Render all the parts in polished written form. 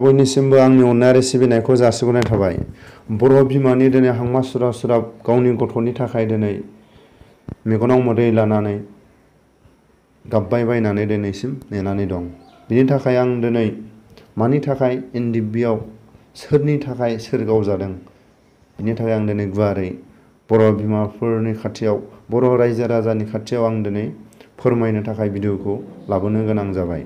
बयनिसिमबो आंनि अननाय आरो सिबिनायखौ जासिहरनाय थाबाय। बर' बिमानि दिनै हांमा सुरा सुरा गावनि गथ'नि थाखाय दिनै मेगनाव मोदै लानानै गाबबाय बायनानै दिनैसिम नेनानै दं। बिनि थाखाय आं दिनै मानि थाखाय एनडिएफबिआव सोरनि थाखाय सोर गावजादों बिनि थाखाय आं दिनै गुवारै बर' बिमाफोरनि खाथियाव बर' रायजो राजानि खाथियाव आं दिनै फोरमायनो थाखाय भिडिअखौ लाबोनो गोनां जाबाय।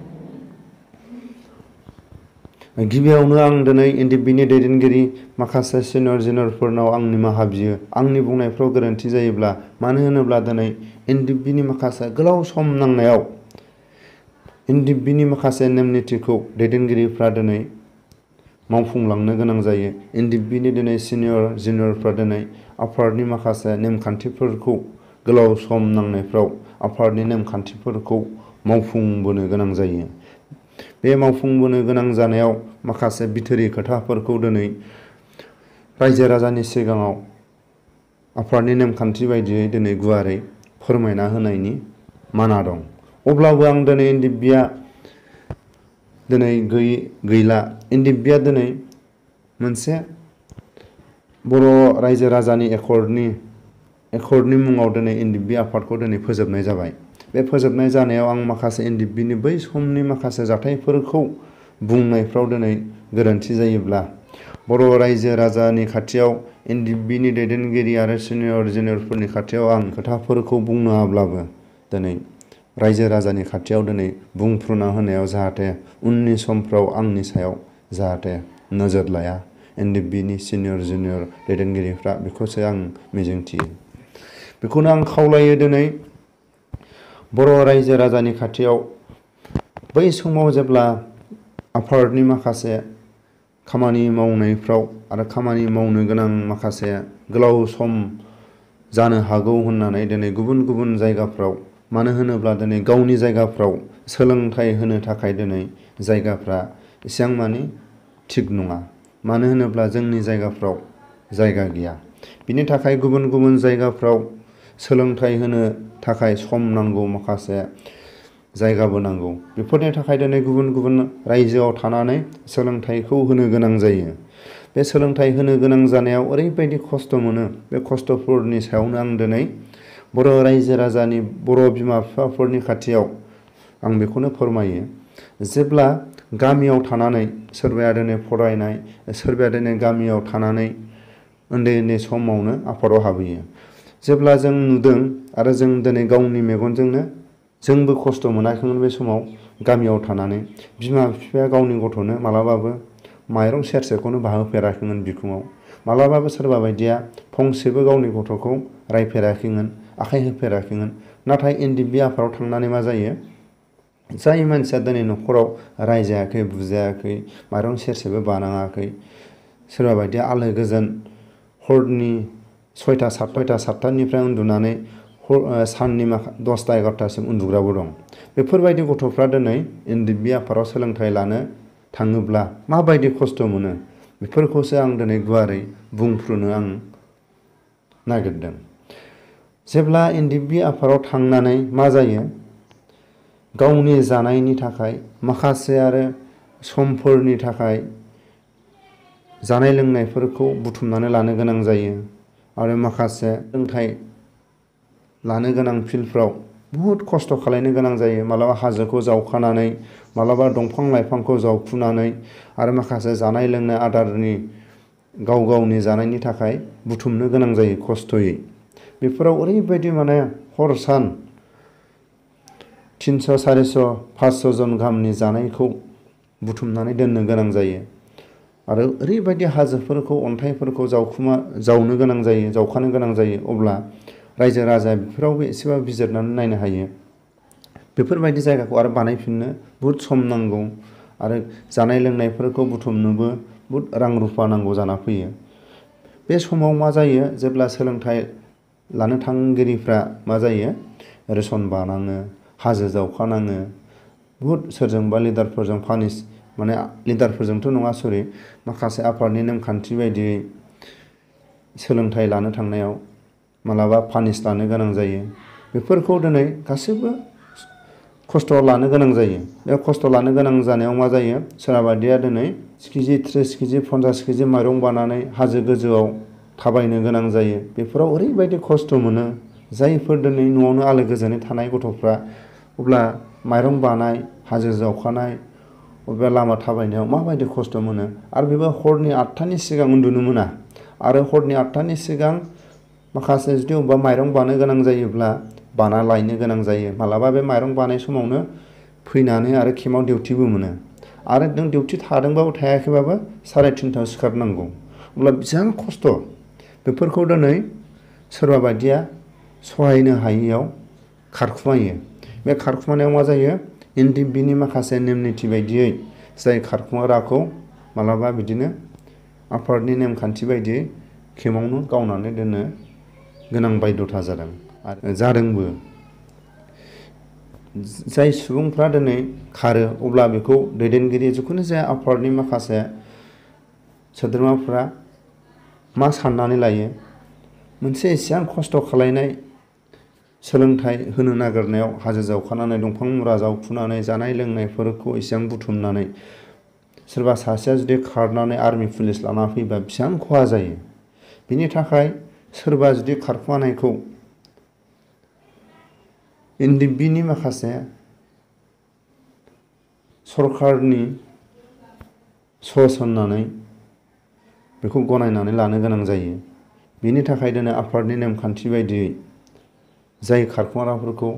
गिबियावनो आं दिनै एनडिएफबिनि दैदेनगिरि माखासे सिनियरफोरनाव आं निमाहा बियो आंनि बुंनायफ्राव गोरोन्थि जायोब्ला। मानो होनोब्ला दिनै एनडिएफबिनि माखासे गोलाव सम नांनायाव एनडिएफबिनि माखासे नेम निथिखौ दैदेनगिरिफ्रा दिनै मावफुंलांनो गोनां जायो। एनडिएफबिनि दिनै जुनियरफ्रा दिनै आफादनि माखासे नेमखान्थिफोरखौ गोलाव सम नांनायफ्राव आफादनि नेमखान्थिफोरखौ मावफुंबोनो गोनां जायो। बे मावफुंबोनो गोनां जानायाव माखासे बिथोरि खोथाफोरखौ दिनै रायजो राजानि सिगाङाव आफादनि नेमखान्थि बायदियै दिनै गुवारै फोरमायना होनायनि माना दं। अब्लाबो आं दिनै एनडिएफबिआ दिनै गैला। एनडिएफबिआ दिनै मोनसे बर' रायजो राजानि एकर्डनि मुङाव दिनै एनडिएफबि आफादखौ दिनै फोजोबनाय जाबाय। बे फोजोबनाय जानायाव आं माखासे एनडिएफबिनि बै समनि माखासे जाथायफोरखौ बुंनायफ्राव दिनै गोरोन्थि जायोब्ला बर' रायजो राजानि खाथियाव एनडिएफबिनि दैदेनगिरि आरो जुनियरफोरनि खाथियाव आं खोथाफोरखौ बुंनो हाब्लाबो दिनै रायजो राजानि खाथियाव दिनै बुंफ्रुना होनायाव जाहाथे उननि समफ्राव आंनि सायाव जाहाथे नोजोर लाया एनडिएफबिनि जुनियर दैदेनगिरिफ्रा बेखौसो आं मिजिंथियो। बेखौनो आं खावलायो दिनै बर' रायजो राजानि खाथियाव बै समाव जेब्ला आफादनि माखासे खामानि मावनायफ्राव आरो खामानि मावनो गोनां माखासे गोलाव सम जानो हागौ होननानै दिनै गुबुन गुबुन जायगाफ्राव मानो होनोब्ला दिनै गावनि जायगाफ्राव सोलोंथाइ होनो थाखाय दिनै जायगाफ्रा एसेबां मानि थिग नङा। मानो होनोब्ला जोंनि जायगाफ्राव जायगा गैया। बिनि थाखाय गुबुन गुबुन जायगाफ्राव सोलोंथाइ होनो थाखाय सम नांगौ माखासे जायगाबो नांगौ। बेफोरनि थाखाय दिनै गुबुन गुबुन रायजोआव थानानै सोलोंथाइखौ होनो गोनां जायो। बे सोलोंथाइ होनो गोनां जानायाव ओरैबायदि खस्थ' मोनो। बे खस्थ'फोरनि सायावनो आं दिनै बर' रायजो राजानि बर' बिमा बिफाफोरनि खाथियाव आं बेखौनो फोरमायो। जेब्ला गामियाव थानानै सोरबाया दिनै फरायनाय सोरबाया दिनै गामियाव थानानै उन्दै उन्दै समावनो आफादाव हाबहैयो। जेब्ला जों नुदों आरो जों दिनै गावनि मेगनजोंनो जोंबो खस्थ' मोनाखैमोन बे समाव गामियाव थानानै बिमा बिफाया गावनि गथ'नो मालाबाबो माइरं सेरसेखौनो बाहोफेराखैमोन बिखुङाव। मालाबाबो सोरबा बायदिया फंसेबो गावनि गथ'खौ रायफेराखैमोन आखाइ होफेराखैमोन। नाथाय एनडिएफबि आफादाव थांनानै मा जायो जाय मानसिया दिनै न'खराव रायजायाखै बुजायाखै माइरं सेरसेबो बानाङाखै सोरबा बायदिया आलो गोजोन हरनि 6टा-7टानिफ्राय उन्दुनानै साननि 10टा-11टासिम उन्दुग्राबो दं। बेफोरबायदि गथ'फ्रा दिनै एनडिएफबि आफादाव सोलोंथाइ लानो थाङोब्ला माबायदि खस्थ' मोनो बेफोरखौसो आं दिनै गुवारै बुंफ्रुनो आं नागिरदों। जेब्ला एनडिएफबि आफादाव थांनानै मा जायो गावनि जानायनि थाखाय माखासे आरो समफोरनि थाखाय जानाय लोंनायफोरखौ बुथुमनानै लानो गोनां जायो आरो माखासे सोलोंथाइ लानो गोनां फिल्डफ्राव बुहुद खस्थ' खालायनो गोनां जायो। मालाबा हाजोखौ जावखानानै मालाबा दंफां लाइफांखौ जावखुनानै आरो माखासे जानाय लोंनाय आदारनि गावनि जानायनि थाखाय बुथुमनो गोनां जायो खस्थ'यै। बेफोराव ओरैबायदि माने हर सान 300, 400, 500 जन गाहामनि जानायखौ बुथुमनानै दोननो गोनां जायो आरो ओरैबायदि हाजोफोरखौ अन्थाइफोरखौ जावखानो गोनां जायो। अब्ला रायजो राजाया बेफोरावबो एसेबाबो बिजिरनानै नायनो हायो। बेफोरबायदि जायगाखौ आरो बानायफिननो बहुद सम नांगौ आरो जानाय लोंनायफोरखौ बुथुमनोबो बहुद रां रुफा नांगौ जाना फैयो। बे समाव मा जायो जेब्ला सोलोंथाइ लानो थांगिरिफ्रा मा जायो रेसन बानाङो हाजो जावखानाङो बहुद सोरजोंबा लिडारफोरजों लिडारफोरजोंथ' नङा माखासे आफादनि नेमखान्थि बायदियै सोलोंथाइ लानो थांनायाव मालाबा पानिस लानो गोनां जायो। बेफोरखौ दिनै गासैबो खस्थ' लानो गोनां जायो। बे खस्थ' लानो गोनां जानायाव मा जायो, सोरबा बायदिया दिनै 20 केजि 30 केजि 50 केजि माइरं बानानै हाजो गोजौआव थाबायनो गोनां जायो। बेफोराव ओरैबायदि खस्थ' मोनो, जायफोर दिनै न'आवनो आलो गोजोनै थानाय गथ'फ्रा अब्ला माइरं बानाय, हाजो जावखानाय, अबेबा लामा थाबायनायाव माबायदि खस्थ' मोनो। आरो बेबो हरनि 8टानि सिगां उन्दुनो मोना। आरो हरनि 8टानि सिगां माखासे जुदि अबेबा माइरं बानो गोनां जायोब्ला बाना लायनो गोनां जायो। मालाबा बे माइरं बानाय समावनो फैनानै आरो केम्पआव डिउटिबो मोनो। आरो नों डिउटि थादोंबाबो थायाखैबाबो 3:30टायाव सिखारनांगौ। अब्ला बेसेबां खस्थ'। बेफोरखौ दिनै सोरबा बायदिया सहायनो हायियाव खारखुमायो। बे खारखुमानायाव मा जायो, एनडिएफबिनि माखासे नेम निथि बायदियै जाय खारखुमाग्राखौ मालाबा बिदिनो आफादनि नेमखान्थि बायदियै केम्पआवनो गावनानै दोननो गोनां बायध'था जादों आरो जादोंबो। जाय सुबुंफ्रा दिनै खारो अब्ला बेखौ दैदेनगिरि जिखुनु जाया आफादनि माखासे सोद्रोमाफ्रा मा साननानै लायो, मोनसे एसेबां खस्थ' खालायनाय सोलोंथाइ होनो नागिरनायाव हाजो जावखानानै दंफां मुरा जावखुनानै जानाय लोंनायफोरखौ एसेबां बुथुमनानै सोरबा सासेया जुदि खारनानै आर्मि पुलिस लाना फैबा बेसेबां खहा जायो। बिनि थाखाय सोरबा जुदि खारखुमानायखौ एनडिएफबिनि माखासे सरकारनि सस होननानै बेखौ गनायनानै लानो गोनां जायो। बिनि थाखाय दिनै आफादनि नेमखान्थि बायदियै जाय खारखुमाग्राफोरखौ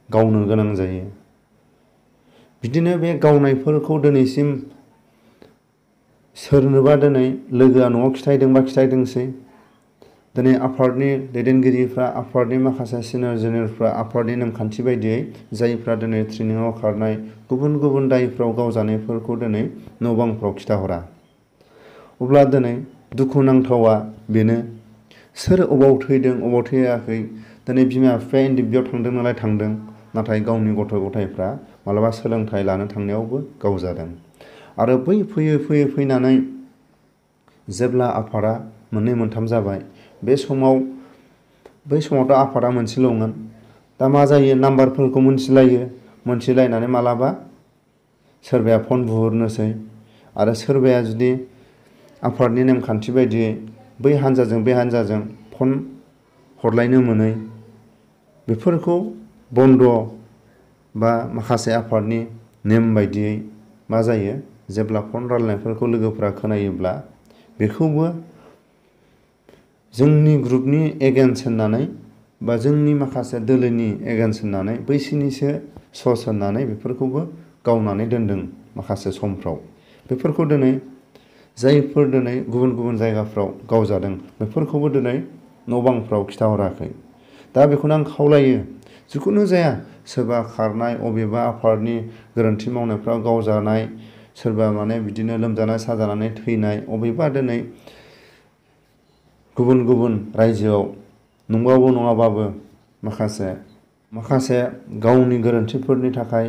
गावनो गोनां जायो। बिदिनो बे गावनायफोरखौ दिनैसिम सोरनोबा दिनै लोगोआ न'आव खिथायदोंबा खिथायदोंसै। दिनै आफादनि दैदेनगिरिफ्रा, आफादनि माखासे सिनियर जुनियरफ्रा आफादनि नेमखान्थि बायदियै जायफ्रा दिनै ट्रेनिङाव खारनाय गुबुन गुबुन दायफ्राव गावजानायफोरखौ दिनै न' बांफ्राव खिथाहरा। अब्ला दिनै दुखुनांथावा बेनो, सोर अबाव थैदों अबाव थैयाखै, दिनै बिमा बिफाया एनडिएफबियाव थांदों नालाय थांदों, नाथाय गावनि गथ' गथायफ्रा मालाबा सोलोंथाइ लानो थांनायावबो गावजादों। आरो बै फैयै फैयै फैनानै जेब्ला आफादा 2-3 जाबाय, बे समावथ' आफादा मोनसेल'मोन। दा मा जायो, नाम्बारफोरखौ मोनथिलायनानै मालाबा सोरबाया फन बुहरनोसै। आरो सोरबाया जुदि आफादनि नेमखान्थि बायदियै बै हान्जाजों बे हान्जाजों फन हरलायनो मोनै, बेफोरखौ बन्द' बा माखासे आफादनि नेम बायदियै मा जायो, जेब्ला फन रायलायनायफोरखौ लोगोफ्रा खोनायोब्ला बेखौबो जोंनि ग्रुपनि एगेन्स्ट होननानै बा जोंनि माखासे दोलोनि एगेन्स्ट होननानै बैसोरनिसो सस होननानै बेफोरखौबो गावनानै दोनदों माखासे समफ्राव। बेफोरखौ दिनै जायफोर दिनै गुबुन गुबुन जायगाफ्राव गावजादों बेफोरखौबो दिनै न' बांफ्राव खिथाहराखै। दा बेखौनो आं खावलायो, जिखुनु जाया सोरबा खारनाय, अबेबा आफादनि गोरोन्थि मावनायफ्राव गावजानाय, सोरबा माने बिदिनो लोमजानाय साजानानै थैनाय, अबेबा दिनै गुबुन गुबुन रायजोआव नंबाबो नङाबाबो माखासे गावनि गोरोन्थिफोरनि थाखाय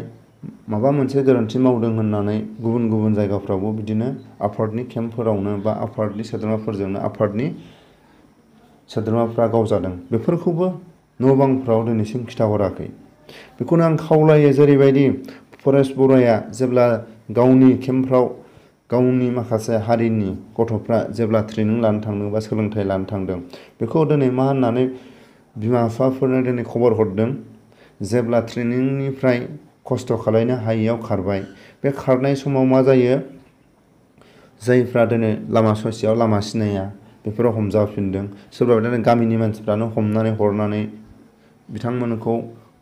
माबा मोनसे गोरोन्थि मावदों होननानै गुबुन गुबुन जायगाफ्रावबो बिदिनो आफादनि केम्पफोरावनो बा आफादनि सोद्रोमाफोरजोंनो आफादनि सोद्रोमाफ्रा गावजादों। बेफोरखौबो न' बांफ्राव दिनैसिम खिथाहराखै। बेखौनो आं खावलायो, जेरैबायदि फरेस्ट बर'आ जेब्ला गावनि केम्पफ्राव गावनि माखासे हारिनि गथ'फ्रा जेब्ला ट्रेनिं लानो थांदों बा सोलोंथाइ लानो थांदों, बेखौ दिनै मा होननानै बिमा बिफाफोरनो दिनै खबर हरदों, जेब्ला ट्रेनिंनिफ्राय खस्थ' खालायनो हायियाव खारबाय, बे खारनाय समाव मा जायो, जायफ्रा दिनै लामा ससेयाव लामा सिनाया बेफोराव हमजाफिनदों। सोरबा दिनै गामिनि मानसिफ्रानो हमनानै हरनानै बिथांमोनखौ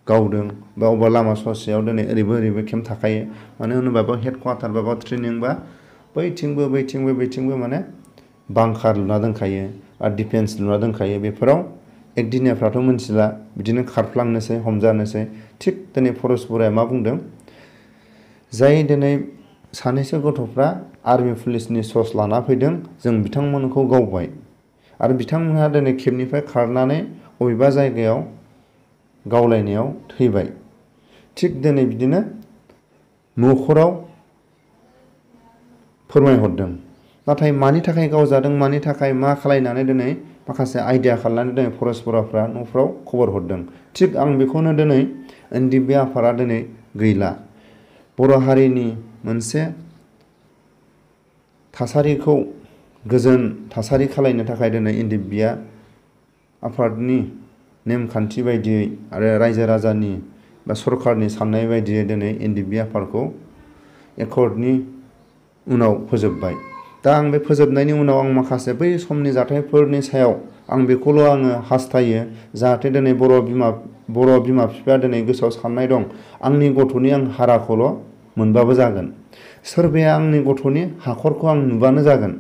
गावदों। बा अबेबा लामा ससेयाव दिनै ओरैबो केम्प थाखायो। मानो होनोबा बेयाव हेड क्वार्टार बा ट्रेनिं बा बैथिंबो माने बांखार लुना दोनखायो आरो डिफेन्स लुना दोनखायो। बेफोराव एकदिनियाफ्राथ' मोनथिला, बिदिनो खारफ्लांनोसै, हमजानोसै। थिग दिनै फरेस्ट बर'आ मा बुंदों, जाय दिनै सानैसो गथ'फ्रा आर्मि पुलिसनि सस लाना फैदों, जों बिथांमोनखौ गावबाय। आरो बिथांमोनहा दिनै केम्पनिफ्राय खारनानै बबेबा जायगायाव गावलायनायाव थैबाय। थिग दिनै बिदिनो न'खराव फोरमायहरदों। नाथाय मानि थाखाय गावजादों, मानि थाखाय मा खालायनानै दिनै माखासे आइडिया खालामनानै दिनै फरायसाफोरा न'फ्राव खबर हरदों। थिग आं बेखौनो दिनै एनडिएफबि आफादा दिनै गैला। बर' हारिनि मोनसे थासारिखौ गोजोन थासारि खालामनो थाखाय दिनै एनडिएफबिआ आफादनि नेमखान्थि बायदियै आरो रायजो राजानि बा सरकारनि साननाय बायदियै दिनै एनडिएफबि आफादखौ एकर्डनि उनाव फोजोबबाय। दा आं बे फोजोबनायनि उनाव आं माखासे बै समनि जाथायफोरनि सायाव आं बेखौल' आङो हास्थायो जाहाथे दिनै बर' बिमा बिफाया दिनै गोसोआव साननाय दं आंनि गथ'नि आं हाराखौल' मोनबाबो जागोन, सोरबाया आंनि गथ'नि हाखरखौ आं नुबानो जागोन,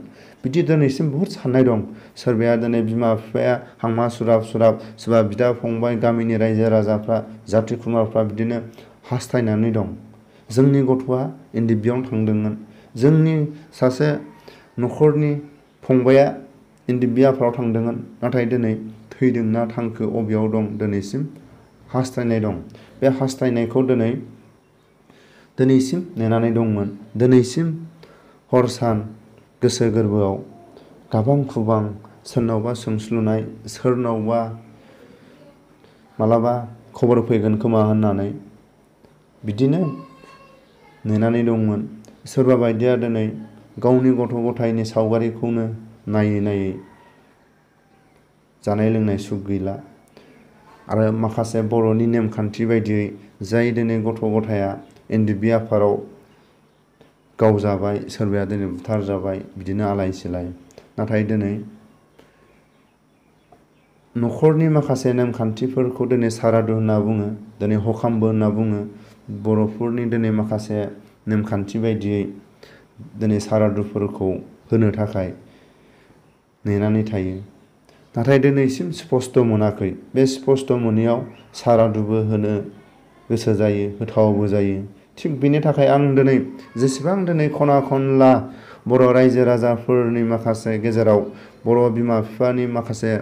बिदि दिनैसिम बहुद साननाय दं। सोरबाया दिनै बिमा बिफाया हांमा सुराब सोरबा बिदा फंबाय गामिनि रायजो राजाफ्रा जाथि खुरमाफ्रा बिदिनो हास्थायनानै दं जोंनि गथ'आ एनडिएफबिआवनो थांदोंमोन, जोंनि सासे न'खरनि फंबाया एनडिएफबि आफादाव थांदोंमोन, नाथाय दिनै थैदोंना थांखो अबेयाव दं दिनैसिम हास्थायनाय दं। बे हास्थायनायखौ दिनैसिम नेनानै दंमोन। दिनैसिम हर सान गोसो गोरबोआव गाबां खुबां सोरनावबा सोंस्लुनाय, सोरनावबा मालाबा खबर फैगोन खोमा होननानै बिदिनो नेनानै दंमोन। सोरबा बायदिया दिनै गावनि गथ' गथायनि सावगारिखौनो नायै नायै जानाय लोंनाय सुख गैला। आरो माखासे बर'नि नेमखान्थि बायदियै जाय दिनै गथ' गथाया एनडिएफबि आफादाव गावजाबाय, सोरबाया दिनै बुथारजाबाय, बिदिनो आलाय सिलाय। नाथाय दिनै न'खरनि माखासे नेमखान्थिफोरखौ दिनै सारादु होनना बुङो, दिनै हखामबो होनना बुङो। बर'फोरनि दिनै माखासे नेमखान्थि बायदियै दिनै सारादुफोरखौ होनो थाखाय नेनानै थायो। नाथाय दिनैसिम स्पष्ट मोनाखै। बे स्पष्ट मोनैयाव सारादुबो होनो गोसो जायो, होथावबो जायो। थिग बेनि थाखाय आं दिनै जेसेबां दिनै खना खनला बर' रायजो राजाफोरनि माखासे गेजेराव बर' बिमा बिफानि माखासे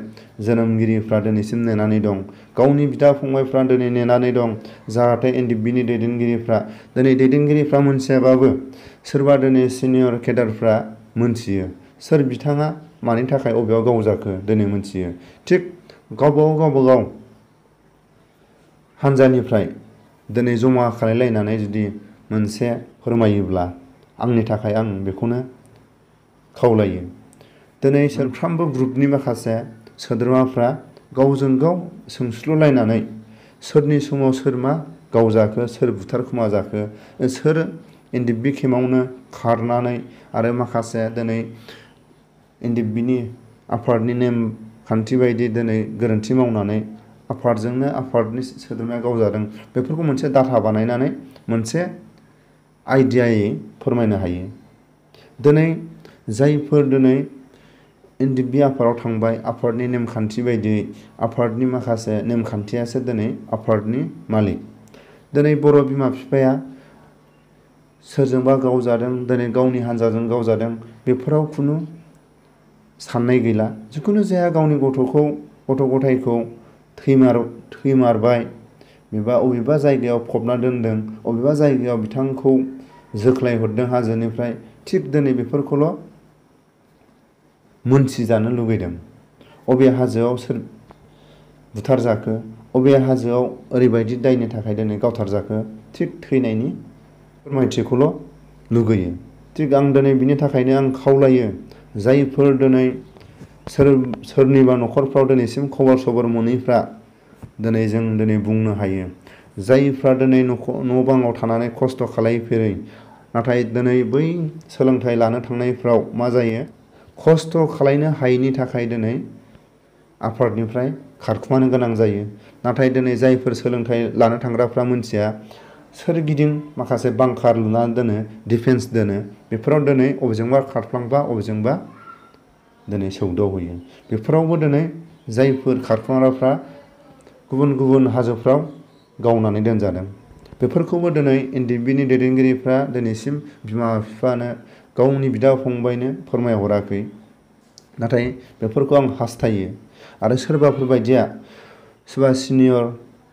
जोनोमगिरिफ्रा दिनैसिम नेनानै दं, गावनि बिदा फंबायफ्रा दिनै नेनानै दं जाहाथे एनडिएफबिनि दैदेनगिरिफ्रा मोनथियाबाबो सोरबा दिनै सिनियर केडारफ्रा मोनथियो सोर बिथाङा मानि थाखाय अबेयाव गावजाखो दिनै मोनथियो। थिग गावबागाव हानजानिफ्राय दिनै जमा खालायलायनानै जुदि मोनसे फोरमायोब्ला आंनि थाखाय आं बेखौनो खावलायो। दिनै सोरफ्रोमबो ग्रुपनि माखासे सोद्रोमाफ्रा गावजों गाव सोंस्लुलायनानै सोरनि समाव सोर मा गावजाखो, सोर बुथारखुमा जाखो, सोर एनडिएफबि केम्पआवनो खारनानै आरो माखासे दिनै एनडिएफबिनि आफादनि नेमखान्थि बायदि दिनै गोरोन्थि मावनानै आफादनि सोद्रोमाया गावजादों, बेफोरखौ मोनसे डाटा बानायनानै मोनसे आइडियायै फोरमायनो हायो। दिनै जायफोर दिनै एनडिएफबि आफादाव थांबाय, आफादनि नेमखान्थि बायदियै आफादनि माखासे नेमखान्थियासो दिनै आफादनि मालिक। दिनै बर' बिमा बिफाया सोरजोंबा गावजादों, दिनै गावनि हान्जाजों गावजादों, बेफोराव खुनु साननाय गैला। जिखुनु जाया गावनि गथ' गथायखौ थैमारबाय, अबेबा जायगायाव फबना दोनदों, अबेबा जायगायाव बिथांखौ जोख्लायहरदों हाजोनिफ्राय, थिग दिनै बेफोरखौल' मोनथिजानो लुगैदों। अबे हाजोआव सोर बुथारजाखो, अबे हाजोआव ओरैबायदि दायनि थाखाय दिनै गावथारजाखो, थिग थैनायनि फोरमायथिखौल' लुगैयो। थिग आं दिनै बिनि थाखायनो आं खावलायो जायफोर दिनै सोरनिबा न'खरफ्राव दिनैसिम खबर सबर मोनैफ्रा दिनै जों बुंनो हायो, जायफ्रा दिनै न' बाङाव थानानै खस्थ' खालायफेरै, नाथाय दिनै बै सोलोंथाइ लानो थांनायफ्राव मा जायो, खस्थ' खालायनो हायैनि थाखाय दिनै आफादनिफ्राय खारखुमानो गोनां जायो। नाथाय दिनै जायफोर सोलोंथाइ लानो थांग्राफ्रा मोनथिया, सोरगिदिं माखासे बांकार लुनानै दोनो, डिफेन्स दोनो, बेफोराव दिनै अबेजोंबा खारफ्लांबा अबेजोंबा दिनै सौदावहैयो। बेफोरावबो दिनै जायफोर खारखुमाग्राफ्रा गुबुन हाजोफ्राव गावनानै दोनजादों, बेफोरखौबो दिनै एनडिएफबिनि दैदेनगिरिफ्रा दिनैसिम बिमा बिफानो गावनि बिदा फंबायनो फोरमायहराखै। नाथाय बेफोरखौ आं हास्थायो। आरो सोरबाफोर बायदिया सोरबा सिनियर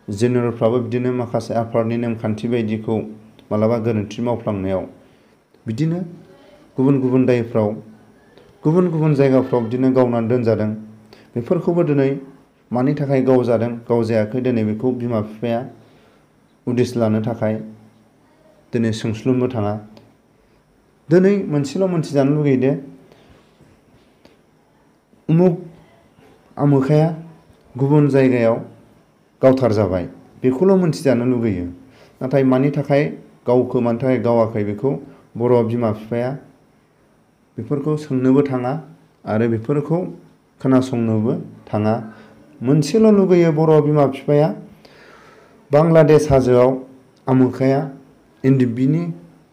जेनेरेलफ्राबो बिदिनो माखासे आफादनि नेमखान्थि बायदिखौ मालाबा गोरोन्थि मावफ्लांनायाव बिदिनो गुबुन दायफ्राव गुबुन जायगाफ्राव बिदिनो गावनानै दोनजादों। बेफोरखौबो दिनै मानि थाखाय गावजादों गावजायाखै दिनै बेखौ बिमा बिफाया उदिस लानो थाखाय दिनै सोंस्लुनबो थाङा। दिनै मोनसेल' मोनथिजानो लुगैयो दे उमुक आमोखाया गुबुन जायगायाव गावथार जाबाय बेखौल' मोनथिजानो लुगैयो। नाथाय मानि थाखाय गावखौ मानि थाखाय गावाखै बेखौ बर' बिमा बिफाया बेफोरखौ सोंनोबो थाङा आरो बेफोरखौ खोनासंनोबो थाङा। मोनसेल' लुगैयो बर' बिमा बिफाया बांलादेश हाजोआव आमोखाया इन्दि बिनि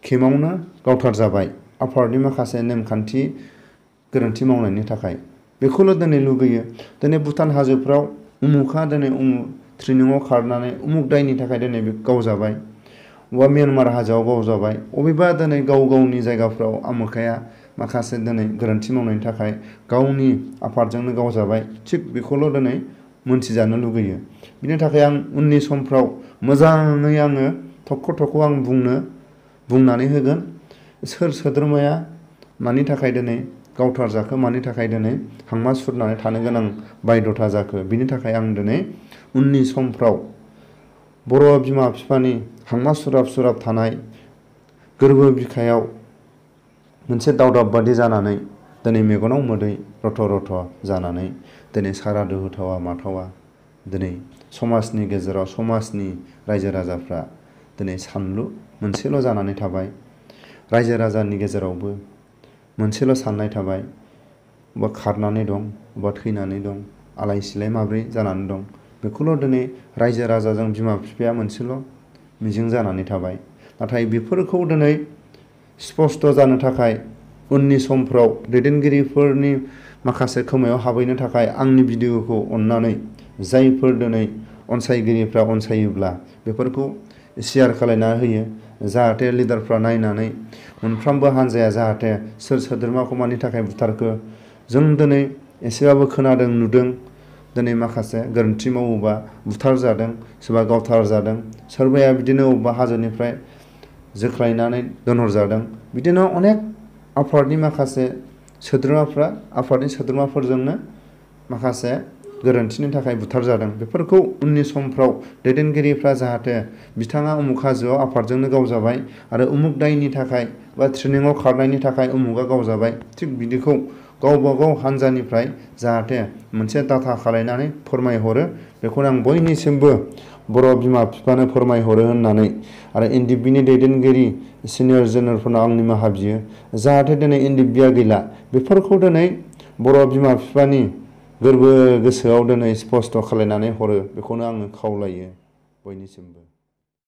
केम्पआवनो गावथार जाबाय आफादनि माखासे नेमखान्थि गोरोन्थि मावनायनि थाखाय बेखौल' दिनै लुगैयो। दिनै भुटान हाजोफ्राव उमुखा दिनै उमुक ट्रेनिङाव खारनानै उमुक दायनि थाखाय दिनै बे गावजाबाय बा म्यानमार हाजोआव गावजाबाय अबेबा दिनै गाव गावनि जायगाफ्राव आमोखाया माखासे दिनै गोरोन्थि मावनायनि थाखाय गावनि आफादजोंनो गावजाबाय थिग बेखौल' दिनै मोनथिजानो लुगैयो। बिनि थाखाय आं उननि समफ्राव मोजाङै आङो थख' आं बुंनानै होगोन सोर सोद्रोमाया मानि थाखाय दिनै गावथार जाखो मानि थाखाय दिनै हांमा सुरनानै थानो गोनां बायध'था जाखो बिनि थाखाय आं दिनै उननि समफ्राव बर' बिमा बिफानि हांमा सुराब थानाय गोरबो बिखायाव मोनसे दावदाब बादि जानानै दिनै मेगनाव मोदै रथ' जानानै दिनै सारादु होथावा माथावा दिनै समाजनि गेजेराव समाजनि रायजो राजाफ्रा दिनै सानलु मोनसेल' जानानै थाबाय। रायजो राजानि गेजेरावबो मोनसेल' साननाय थाबाय बा खारनानै दं बा थैनानै दं आलाय सिलाय माब्रै जानानै दं बेखौल' दिनै रायजो राजाजों बिमा बिफाया मोनसेल' मिजिं जानानै थाबाय। नाथाय बेफोरखौ दिनै स्पस्त जानो थाखाय उननि समफ्राव दैदेनगिरिफोरनि माखासे खोमायाव हाबहैनो थाखाय आंनि भिडिअखौ अननानै जायफोर दिनै अनसायगिरिफ्रा अनसायोब्ला बेफोरखौ शेयार खालायना होयो जाहाथे लिडारफ्रा नायनानै मोनफ्रोमबो हान्जाया जाहाथे सोर सोद्रोमाखौ मानि थाखाय बुथारखो जों दिनै एसेबाबो खोनादों नुदों दिनै माखासे गोरोन्थि मावोबा बुथार जादों सोरबा गावथार जादों सोरबाया बिदिनो अबेबा हाजोनिफ्राय जोख्लायनानै दोनहरजादों बिदिनो अनेक आफादनि माखासे सोद्रोमाफोरजोंनो माखासे गोरोन्थिनि थाखाय बुथार जादों। बेफोरखौ उननि समफ्राव दैदेनगिरिफ्रा जाहाथे बिथाङा उमुक हाजोआव आफादजोंनो गावजाबाय आरो उमुक दायनि थाखाय बा ट्रेनिङाव खारनायनि थाखाय उमुगा गावजाबाय थिग बिदिखौ गावबा गाव हान्जानिफ्राय जाहाथे मोनसे डाटा खालायनानै फोरमायहरो बेखौनो आं बयनिसिमबो बर' बिमा बिफानो फोरमायहरो होननानै आरो एनडिएफबिनि दैदेनगिरि सिनियर जेनेरेलफोरनाव आं निमाहा बियो जाहाथे दिनै एनडिएफबिआ गैला बेफोरखौ दिनै बर' बिमा बिफानि गोरबो गोसोआव दिनै स्पस्त खालायनानै हरो बेखौनो आङो खावलायो बयनिसिमबो।